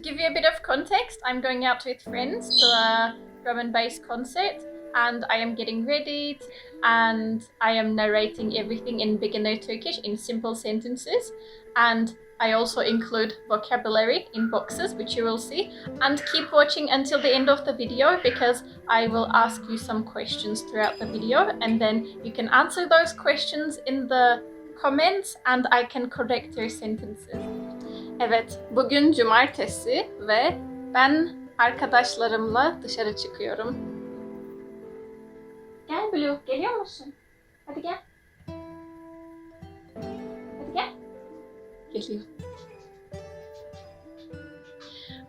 give you a bit of context, I'm going out with friends to a drum and bass concert, and I am getting ready, and I am narrating everything in beginner Turkish in simple sentences, and I also include vocabulary in boxes, which you will see. And keep watching until the end of the video because I will ask you some questions throughout the video, and then you can answer those questions in the comments and I can correct your sentences. Evet, bugün cumartesi ve ben arkadaşlarımla dışarı çıkıyorum. Gel Blue, geliyor musun? Hadi gel. Hadi gel. Geliyor.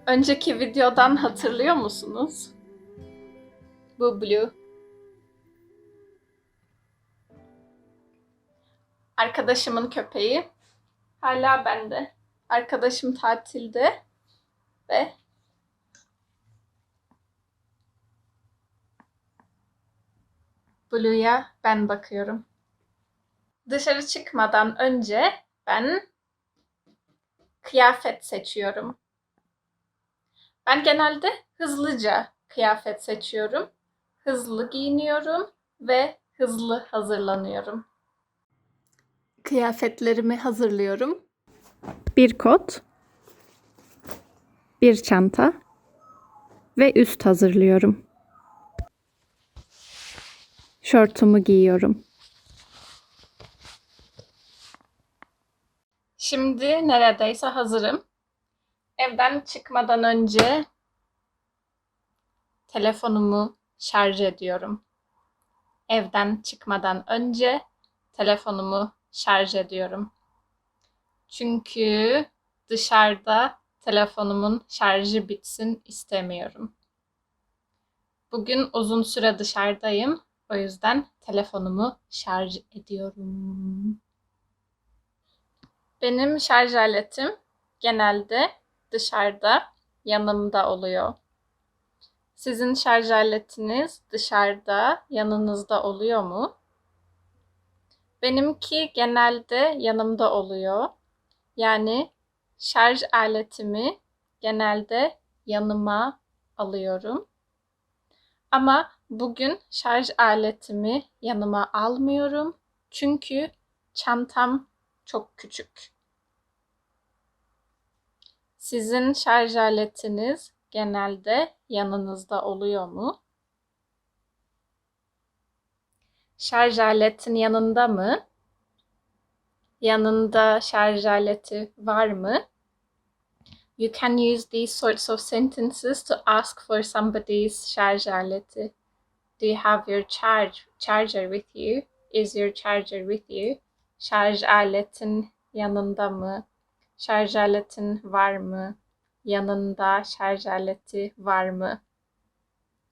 Önceki videodan hatırlıyor musunuz? Bu Blue. Arkadaşımın köpeği. Hala bende. Arkadaşım tatilde ve Blue'ya ben bakıyorum. Dışarı çıkmadan önce ben kıyafet seçiyorum. Ben genelde hızlıca kıyafet seçiyorum. Hızlı giyiniyorum ve hızlı hazırlanıyorum. Kıyafetlerimi hazırlıyorum. Bir kot, bir çanta ve üst hazırlıyorum. Şortumu giyiyorum. Şimdi neredeyse hazırım. Evden çıkmadan önce telefonumu şarj ediyorum. Evden çıkmadan önce telefonumu şarj ediyorum. Çünkü dışarıda telefonumun şarjı bitsin istemiyorum. Bugün uzun süre dışarıdayım. O yüzden telefonumu şarj ediyorum. Benim şarj aletim genelde dışarıda, yanımda oluyor. Sizin şarj aletiniz dışarıda, yanınızda oluyor mu? Benimki genelde yanımda oluyor. Yani şarj aletimi genelde yanıma alıyorum. Ama bugün şarj aletimi yanıma almıyorum. Çünkü çantam çok küçük. Sizin şarj aletiniz genelde yanınızda oluyor mu? Şarj aletin yanında mı? Yanında şarj aleti var mı? You can use these sorts of sentences to ask for somebody's şarj aleti. Do you have your charger with you? Is your charger with you? Şarj aletin yanında mı? Şarj aletin var mı? Yanında şarj aleti var mı?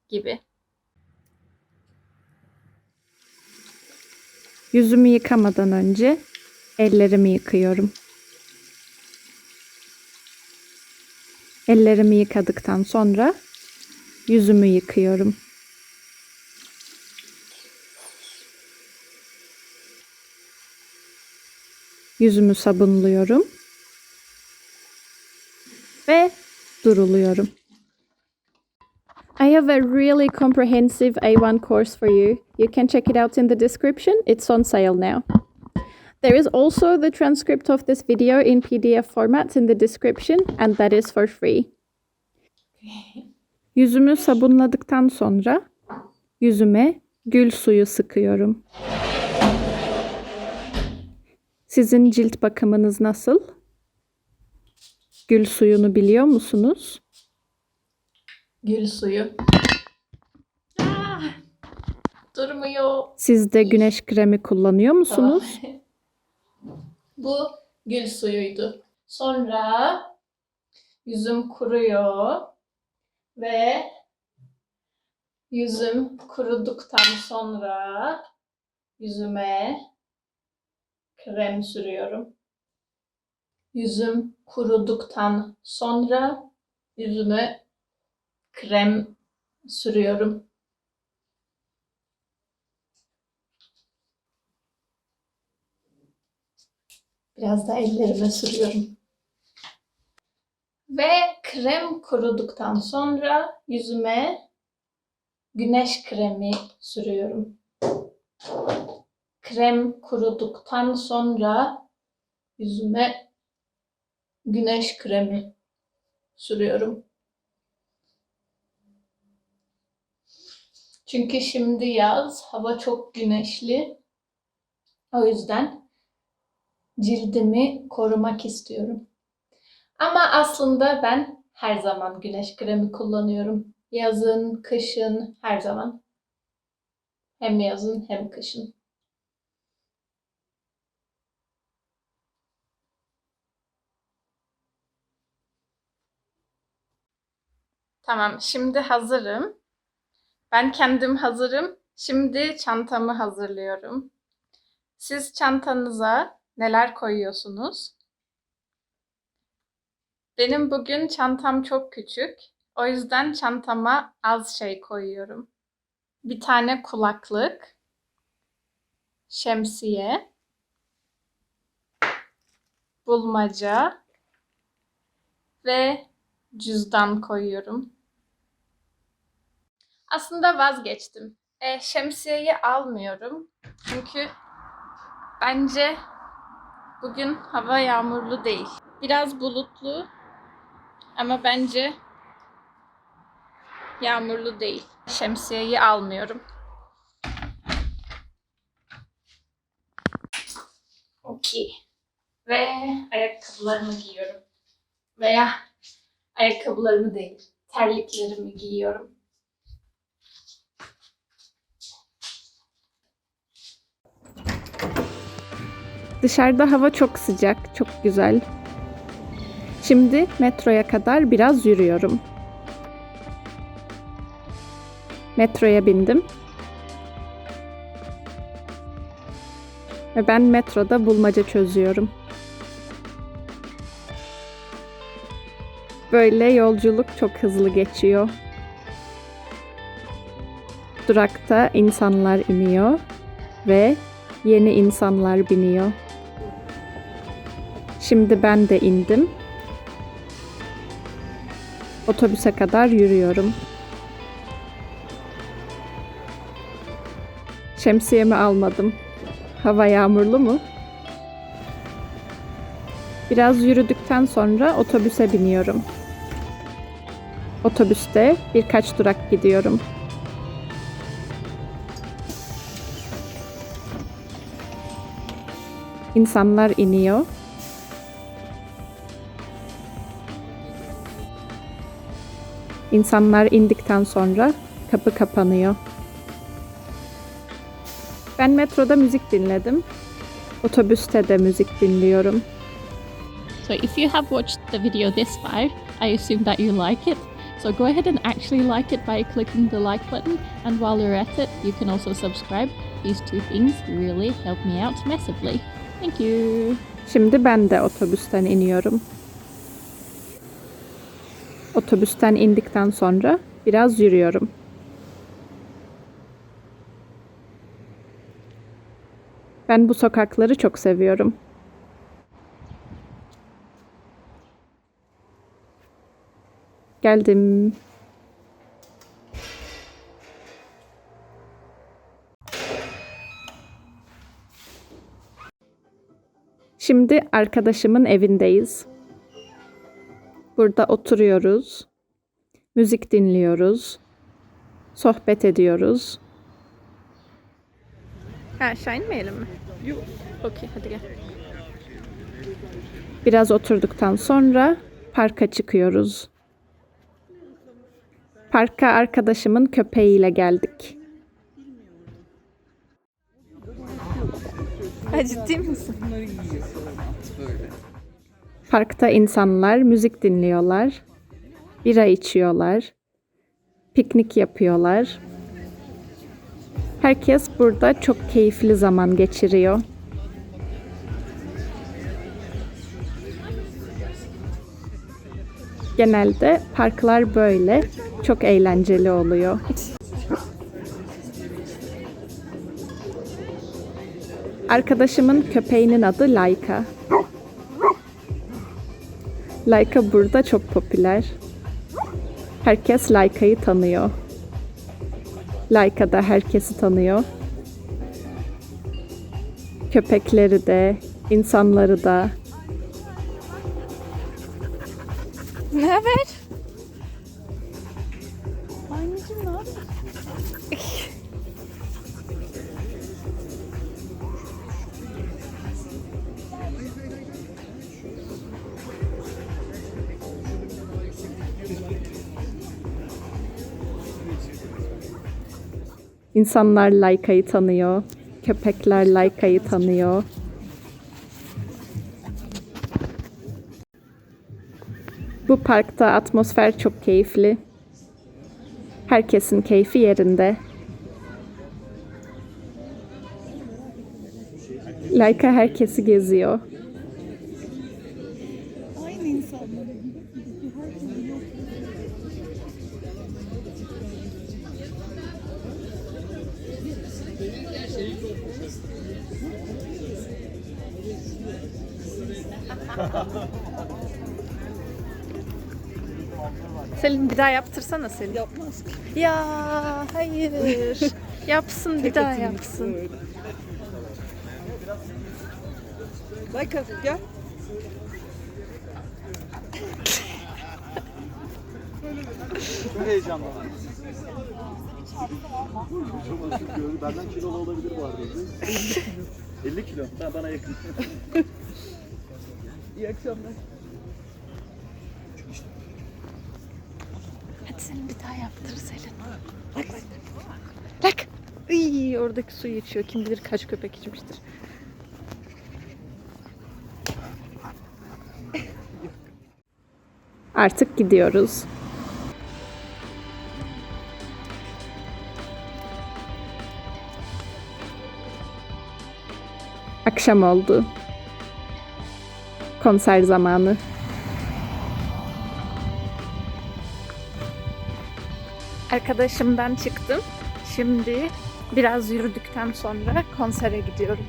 Gibi. Yüzümü yıkamadan önce ellerimi yıkıyorum. Ellerimi yıkadıktan sonra yüzümü yıkıyorum. Yüzümü sabunluyorum ve duruluyorum. I have a really comprehensive A1 course for you. You can check it out in the description. It's on sale now. There is also the transcript of this video in PDF format in the description, and that is for free. Yüzümü sabunladıktan sonra yüzüme gül suyu sıkıyorum. Sizin cilt bakımınız nasıl? Gül suyunu biliyor musunuz? Gül suyu. Durmuyor. Siz de güneş kremi kullanıyor musunuz? Tamam. Bu gül suyuydu. Sonra yüzüm kuruyor ve yüzüm kuruduktan sonra yüzüme krem sürüyorum. Yüzüm kuruduktan sonra yüzüme krem sürüyorum. Biraz da ellerime sürüyorum. Ve krem kuruduktan sonra yüzüme güneş kremi sürüyorum. Krem kuruduktan sonra yüzüme güneş kremi sürüyorum. Çünkü şimdi yaz, hava çok güneşli. O yüzden cildimi korumak istiyorum. Ama aslında ben her zaman güneş kremi kullanıyorum. Yazın, kışın, her zaman. Hem yazın hem kışın. Tamam, şimdi hazırım. Ben kendim hazırım. Şimdi çantamı hazırlıyorum. Siz çantanıza neler koyuyorsunuz? Benim bugün çantam çok küçük. O yüzden çantama az şey koyuyorum. Bir tane kulaklık, şemsiye, bulmaca ve cüzdan koyuyorum. Aslında vazgeçtim. Şemsiyeyi almıyorum. Çünkü bence bugün hava yağmurlu değil. Biraz bulutlu ama bence yağmurlu değil. Şemsiyeyi almıyorum. Okey. Ve ayakkabılarımı giyiyorum. Veya ayakkabılarımı değil, terliklerimi giyiyorum. Dışarıda hava çok sıcak, çok güzel. Şimdi metroya kadar biraz yürüyorum. Metroya bindim. Ve ben metroda bulmaca çözüyorum. Böyle yolculuk çok hızlı geçiyor. Durakta insanlar iniyor ve yeni insanlar biniyor. Şimdi ben de indim. Otobüse kadar yürüyorum. Şemsiyemi almadım. Hava yağmurlu mu? Biraz yürüdükten sonra otobüse biniyorum. Otobüste birkaç durak gidiyorum. İnsanlar iniyor. İnsanlar indikten sonra kapı kapanıyor. Ben metroda müzik dinledim. Otobüste de müzik dinliyorum. So if you have watched the video this far, I assume that you like it. So go ahead and actually like it by clicking the like button, and while you're at it, you can also subscribe. These two things really help me out massively. Thank you. Şimdi ben de otobüsten iniyorum. Otobüsten indikten sonra biraz yürüyorum. Ben bu sokakları çok seviyorum. Geldim. Şimdi arkadaşımın evindeyiz. Burada oturuyoruz. Müzik dinliyoruz. Sohbet ediyoruz. Aşağı inmeyelim mi? Yok. Okey, hadi gel. Biraz oturduktan sonra parka çıkıyoruz. Parka arkadaşımın köpeğiyle geldik. Ciddi misin? Parkta insanlar müzik dinliyorlar, bira içiyorlar, piknik yapıyorlar. Herkes burada çok keyifli zaman geçiriyor. Genelde parklar böyle çok eğlenceli oluyor. Arkadaşımın köpeğinin adı Laika. Laika burada çok popüler. Herkes Laika'yı tanıyor. Laika da herkesi tanıyor. Köpekleri de, insanları da. Ne haber? Anneciğim ne haber? İnsanlar Laika'yı tanıyor. Köpekler Laika'yı tanıyor. Bu parkta atmosfer çok keyifli. Herkesin keyfi yerinde. Laika herkesi geziyor. Aynı insanlar. Selin bir daha yaptırsana Selin. Yapmaz ki. Ya hayır. Yapsın bir daha yapsın. Bak gel. Çok heyecanlı. Benden kilolu olabilir bu arada. 50 kilo. Bana yakın. İyi akşamlar. Hadi Selin bir daha yaptır Selin. Bak. Bak. Iy, oradaki suyu içiyor. Kim bilir kaç köpek içmiştir. Artık gidiyoruz. Akşam oldu. Konser zamanı. Arkadaşımdan çıktım. Şimdi biraz yürüdükten sonra konsere gidiyorum.